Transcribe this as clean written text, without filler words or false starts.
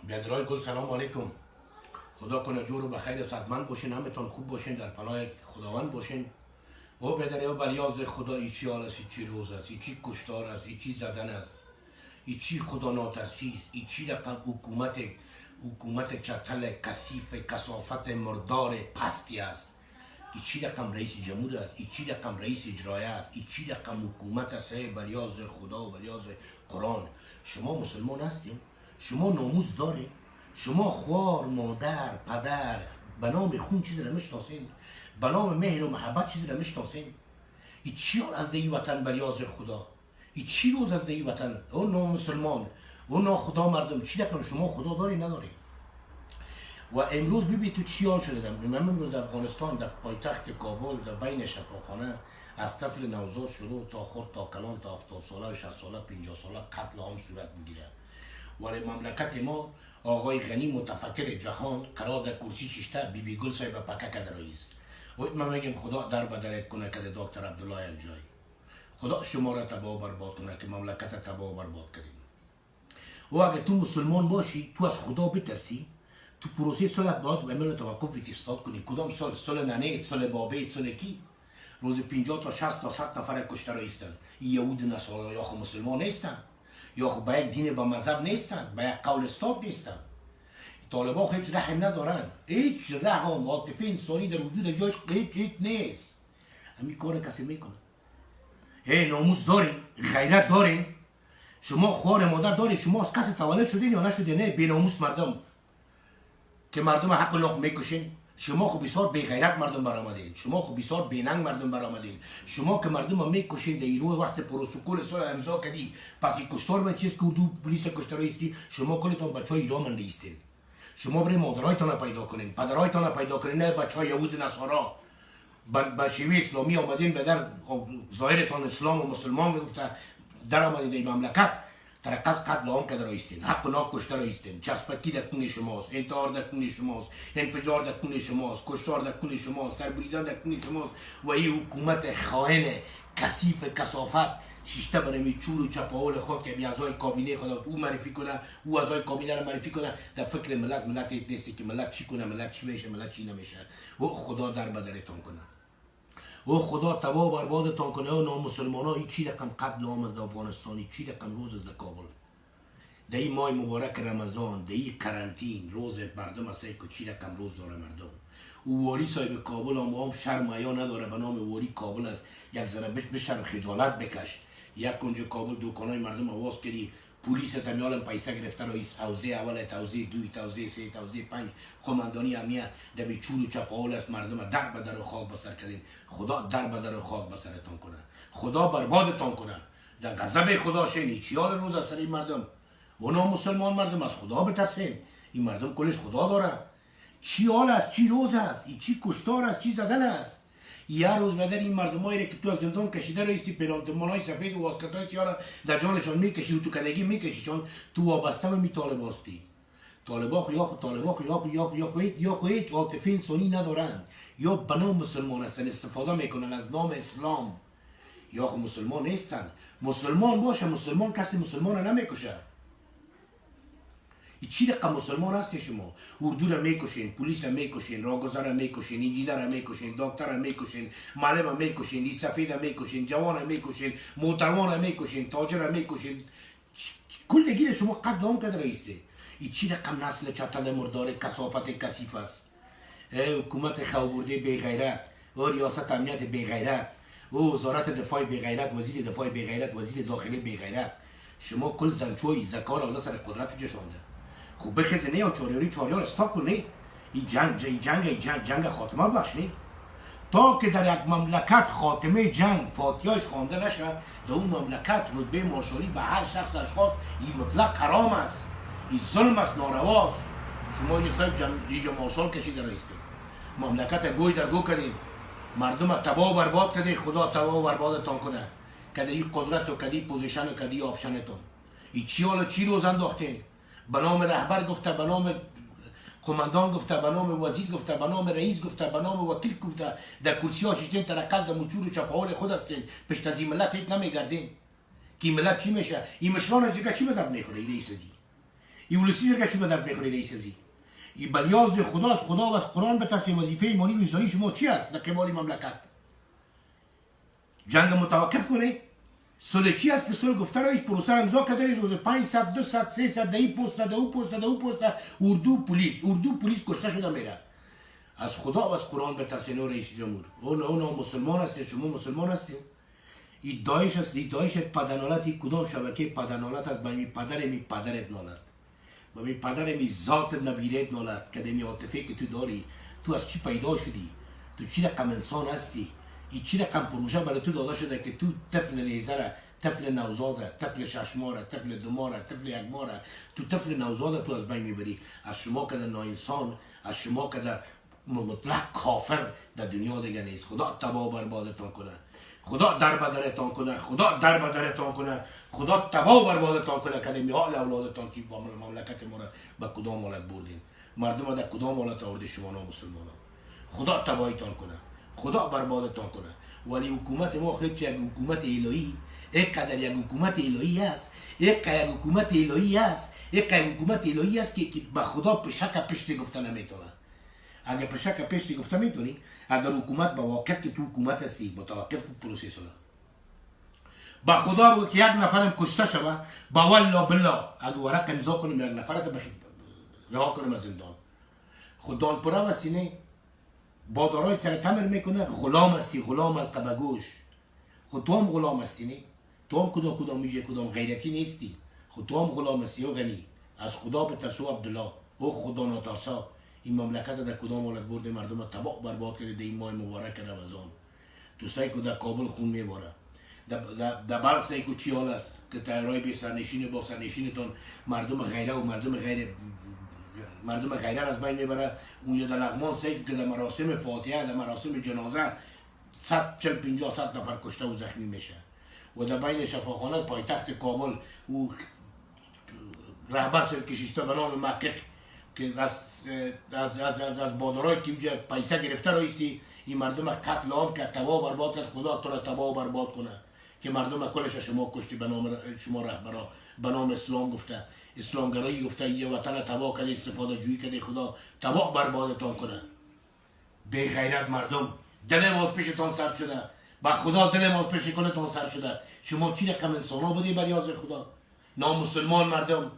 بیادرهای گل سلام علیکم. خدا کنه جور و بخیر صحتمند باشین، همتون خوب باشین، در پناه خداوند باشین. او بدره و بریاز خدا ایچی حال است، ایچی روز است، ایچی کشتار است، ایچی زدن است، ایچی خدا ناترسی است، ایچی رقم حکومت چتل کثیف کثافت مردار پستی است، ایچی رقم رئیس جمهور است، ایچی رقم رئیس اجرایه است، ایچی رقم حکومت است. بریاز خدا و بریاز قرآن. شما مسلمان هستیم؟ شما ناموس دارید؟ شما خوار مادر پدر به نام خون چیزی را میشناسین؟ به نام مهر و محبت چیزی را میشناسین؟ ای چی از این وطن بریاز خدا؟ ای چی روز از این وطن؟ اون نام مسلمان، اون نام خدا مردم چی رقم شما خدا داری نداری؟ و امروز ببین تو چی حال شده. من امروز در افغانستان در پایتخت کابل در بین شفاخانه از طفل نوزاد شروع تا خرد تا کلان تا 70 ساله 60 ساله 50 ساله قتل عام صورت میگیره. ولی مملکت ما آقای غنی متفکر جهان قرار در کرسی ششته بی گل صاحب پکه کده رئیس. و من میگم خدا در بدرت کنه که دکتر عبدالله الجای خدا شما را تباه و برباد کنه که مملکت تباه و برباد کردیم. و اگه تو مسلمان باشی تو از خدا بترسی، تو پروسه صلح باید به عمل توقف اقتصاد کنی. کدام سال؟ سال ننه، سال بابه، سال کی؟ روز 50 تا 60 تا 100 نفر کشته رایستن. یهود نصارا یا خو مسلمان نیستن، یا خو به یک دین با مذهب نیستن، به یک قول استاد نیستن. طالبان هیچ رحم ندارن، هیچ رحم عاطفه انسانی در وجود جایش هیچ نیست. همین کار کسی میکنه. ناموس دارین؟ غیرت دارین؟ شما خوار مادر دارین؟ شما از کسی تولد شدین یا نشدین؟ نه بی ناموس مردم که مردم حق لق میکشین. شما خو بسیار بی غیرت مردم برآمدین، شما خو بسیار بیننگ مردم برآمدین. شما که مردم رو میکشین در ایرو وقت پروتکل صلح امضا کردی، پس این کشتار به چیز که اردو پلیس کشتار ایستی، شما کلتون بچهای ایران من نیستین. شما برای مادرایتان رو پیدا کنین، پدرایتان رو پیدا کنین، نه بچهای یهود نصارا به شیوه اسلامی آمدین به در ظاهرتان اسلام و مسلمان میگفته در آمدین در مملکت ترقص قتل عام کرده رایستین، حق و ناک کشته رایستین. چسبکی در کون شماست، انتحار در کون شماست، انفجار در کون شماست، کشتار در کون شماست، سربریدن در کون شماست. و این حکومت خائن کثیف کثافت شیشته برای چور و چپاول خود که بی اعضای کابینه خدا او معرفی کنه، او اعضای کابینه رو معرفی کنه. در فکر ملت نیستی که ملت چی کنه، ملت چی میشه، ملت چی نمیشه. و خدا در بدرتون کنه، و خدا تباه و بربادتان کنه. و نامسلمان ها چی رقم قتل عام از افغانستان، چی رقم روز از کابل، در این ماه مبارک رمضان، در این کرانتین روز مردم است که چی رقم روز داره مردم. او والی صاحب کابل هم شرم حیا نداره، به نام والی کابل است. یک ذره بشرم خجالت بکش. یک کنج کابل دکانای مردم آواز کردی، پلیس تمیال پیسه گرفته، رئیس حوزه اول، حوزه دوی، حوزه سه، حوزه 5 قماندانی امنیت در به چور و چپاول است مردم در به در خاک بسر کردین. خدا در به در خاک بسرتان کنه، خدا بربادتان کنه. در غضب خدا شینی چی حال روز است این مردم. اونا مسلمان مردم از خدا بترسین. این مردم کلش خدا داره. چی حال است، چی روز است، چی کشتار است، چی زدن است. یه روز بدر این مردمایی که تو از زندان کشیده رایستی، پرانتمانای سفید و واسکتای سیاه در جانشان میکشی و تو کلگی میکشیشان، تو وابسته به می طالباستی. طالبا یا خو هیچ عاطفه انسانی ندارن، یا به نام مسلمان هستن استفاده میکنن از نام اسلام، یا خو مسلمان نیستن. مسلمان باشه، مسلمان کسی مسلمان رو نمیکشه. چی رقم مسلمان هستی شما؟ اردو را میکشین، پلیس را میکشین، راهگذر را میکشین، انجینر را میکشین، دکتر را میکشین، معلم را میکشین، سفید را میکشین، جوان را میکشین، محترمان را میکشین، تاجر را میکشین. کلگی شما قتل عام کرده رئیسه. این چی رقم نسل چتل مردار کثافت کثیف است. حکومت خوابرده بی غیرت، و ریاست امنیت بی غیرت، و وزارت دفاع بی غیرت، وزیر دفاع بی غیرت، وزیر داخلی بی غیرت. شما کل زنچوی زکار الله سر قدرت جشانده. خوب بخیزه نه یا چاریار استاپ کنه. این جنگ خاتمه بخش نه. تا که در یک مملکت خاتمه جنگ فاتحهش خوانده نشه، در اون مملکت رتبه مارشالی به هر شخص اشخاص این مطلق حرام است. این ظلم است، نارواست. شما یه صاحب اینجا مارشال کشیده رایسته، مملکت گوی در گو کردید، مردم تباه و برباد کردید. خدا تباه و بربادتان کنه که این قدرت و کدی پوزیشن و کدی آفشنتون. این چی حالا چی روز انداختین؟ به نام رهبر گفته، به نام قماندان گفته، به نام وزیر گفته، به نام رئیس گفته، به نام وکیل گفته. در کرسی ها شیشتین ترقص در مچور و چپاول خود هستین. پشت از این ملت هیچ نمیگردین که این ملت چی میشه. این مشران از دیگه چی مذهب میخوره؟ این رئیس ازی این ولسی که چی به درد میخوری رئیس ازی این بلیاز خداست. خدا و از قرآن بترسید. وظیفه ایمانی وجدانی شما چی است در قبال مملکت؟ جنگ متوقف کنه. صلح چی است که صلح گفته رئیس پروسه امضا کرده روز 500 200 300 در این پست در اون پست در اون پست اردو پلیس کشته شده میره. از خدا و از قرآن بترسید رئیس جمهور. اون مسلمان هستید، شما مسلمان هستید. این داعش است. این داعش پدرنالت کدام شبکه پدرنالت است؟ به می پدرت نالت، به می پدر می ذات نبیرت نالت که می عاطفه که تو داری. تو از چی پیدا شدی؟ تو چی رقم انسان هستی؟ این چی رقم پروژه برای تو داده شده که تو طفل لیزره، طفل نوزاده، طفل ششماره، طفل دماره، طفل یکماره، تو طفل نوزاده تو از بین میبری. از شما که در ناانسان، از شما که در مطلق کافر در دنیا دیگه نیست. خدا تباه بربادتان کنه. خدا در بدرتان کنه. خدا در بدرتان کنه. خدا تباه بربادتان کنه. کلمی حال اولادتان که مملکت ما را به کدام حالت بردین، مردم در کدام حالت آورده شما مسلمانان. خدا تباهیتان کنه. خدا بربادتان کنه. ولی حکومت ما خیلی یک حکومت الهی، یک قدر یک حکومت الهی است، یک حکومت الهی است، یک حکومت الهی است که به خدا پشک پشت گفته نمیتونه. اگر پشک پشت گفته میتونی، اگر حکومت با واقع که تو حکومت هستی متوقف پروسس را با خدا بگو که یک نفرم کشته شوه با والله بالله اگر ورق امضا کنیم یک نفرت رها کنیم از زندان. خودان پره هستی نه بادارای سر تمر میکنه. غلام هستی، غلام القبگوش. خود تو هم غلام هستی نه. تو هم کدام میگه کدام غیرتی نیستی. خود تو هم غلام هستی و غنی. از خدا به ترسو عبدالله او خدا ناترسا. این مملکت در کدام حالت برده مردم تباه برباد کرده در این ماه مبارک رمضان. تو سعی که در کابل خون میباره. در بلخ سعی که چی حال است که تیارای بی سرنشین با سرنشینتان مردم غیره و مردم غیره از بین میبره. اونجا در لغمان سعی که در مراسم فاتحه، در مراسم جنازه 140-150 نفر کشته و زخمی میشه. و در بین شفاخانه پایتخت کابل او رهبر سرکشیشته به نام محقق که از بادرای که اینجا پیسه گرفته رایستی این مردم قتل عام که تباه برباد کرد. خدا تو را تباه برباد کنه که مردم کلش شما کشتی به نام شما رهبرا، به نام اسلام گفته، اسلامگرایی گفته، یه وطن تباه کرده، استفاده جویی کرده. خدا تباه بربادتان کنه. بی غیرت مردم دل ما از پیشتان سر شده. با خدا دل ما از پیش کنتان سر شده. شما چی رقم انسان ها بودی بر یاز خدا؟ نامسلمان مردم